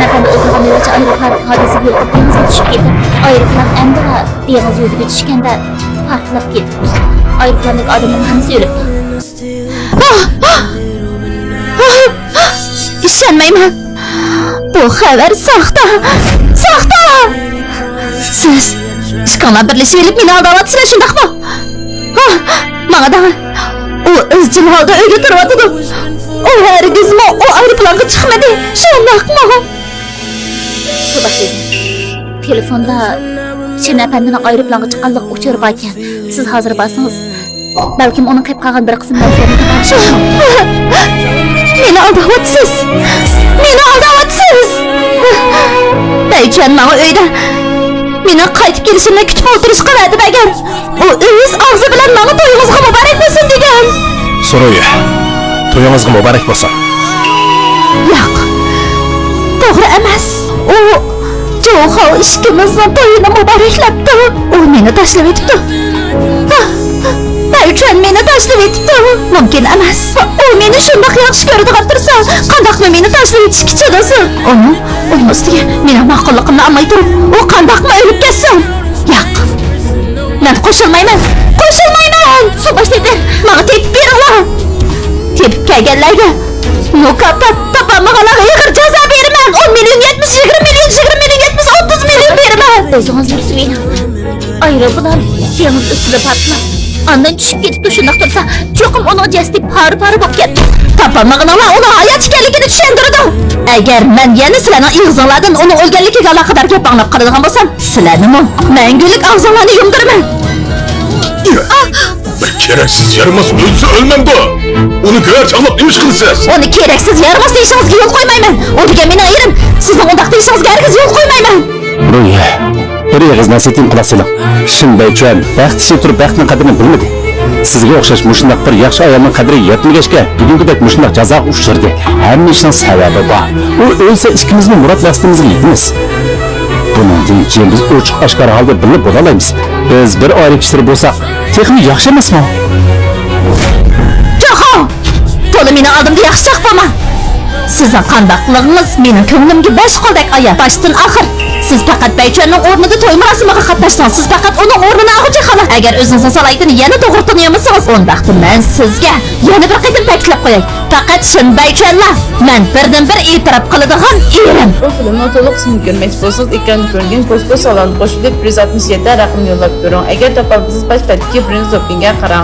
Çenepende oturgan yo'lovchi aeroplan hodisiga yo'liqib dengizga tushib ketib, aeroplan endi dengiz yo'liga tushganda portlab ketibdi. Aeroplandagi odamlar hammasi o'libdi. İşenmeyman. Bu xabar soxta. Soxta! Siz ishqonlar birlashib elib meni aldatyapsizlar, shundaqmi? Menga da u o'zjil holda uyga turibdi. O hargizmi o aeroplanga chiqmadi. Shundaqmi? Sabah dedim. Telefonda Çenependening aeroplanga chiqqanlik uchur bor ekan. Siz hozir borsangiz, balkim uning qilib qolgan bir qism narsalarni topasiz. Meni aldatyapsiz. Meni aldatyapsiz. Baychan menga uyda meni qaytib kelishimni kutib o'tirishga va'da bergan. U o'z og'zi bilan menga to'yingizga muborak bo'lsin degan. So'roy. To'yingizga muborak bo'lsin. Yo'q. To'g'ri emas. U Jo'xo ishkimizning to'yini muboraklabdi. U meni tashlab ketibdi. Baychan meni tashlab ketibdi. Mumkin emas. U meni shundoq yaxshi ko'radigan tursa, qandoqmi meni tashlab ketishga chadasin? Uning ustiga meni ma'qulligimni olmay turib, u qandoqmi o'lib ketsin? Yo'q. Men qo'shilmayman. Qo'shilmayman. Subash dedi. Menga tepib beringlar. Tepib kelganlarga mukofot topolmaganlarga ig'ir jazo beraman. 10 million 70, 20 million, 20 million 70, 30 million beraman. O'zingizni tuting. Aeroplan dengiz ustida portlab, ondan tushib ketibdi. Shundoq tursa, cho'qim uning jasadi par-par bo'lib ketdi. Topolmaganlar uni hayot ekanligini tushuntirdi. Agar men yana sizlarning ig'zinglardan uni o'lganligiga aloqador gap anglab qoladigan bo'lsam, sizlarni mangulik og'zinglarni yumdiraman. Bir keraksiz yaramaz o'lsa ölmem bu. Onu göğer çalıp demiş kılısınız. Uni keraksiz yaramaz deyishingizga yo'l qo'ymayman. U degan meni ayrim. Sizning undaq deyishingizga hargiz yo'l qo'ymayman. Ruya, bir yağız nasihatim kılasıyla. Şimdi Baychan, baxtisi turib baxtning qadrini bilmedi. Sizga o'xshash mushundaq bir yaxshi ayolning qadri yetmagachga bugungidek mushundaq jazo uchirdi. Hamma ishning sababi bor. U o'lsa ikkimizni murod vaqtimizga yetamiz. Bundan keyin biz ochiq oshkor holda bilib bo'la olamiz. Biz bir oila kishilar bo'lsak, texnik yaxshi emasmi? Jo'xo! To'la meni oldimda yaxshi chaqpama. Sizning qandoqligingiz mening ko'nglimga bosh qo'ldak oya. Boshdan oxir siz faqat Baychanning o'rnida to'y marosimiga qatnashdingiz. Siz faqat uning o'rnini olguchi xolos. Agar o'zingiz salaytini yana to'g'ri taniyolmasangiz, undaqda men sizga yana bir qatim ta'kidlab qo'yay. Faqat shin Baychanlar men birdan-bir e'tirof qiladigan erim. Bu filmni to'liq qismini ko'rmoqchi bo'lsangiz, ekranni ko'rgan post salonni qo'shib 167 raqamni yo'llab ko'ring. Agar topolmasangiz, pastdagi birinchi zopinga qarang.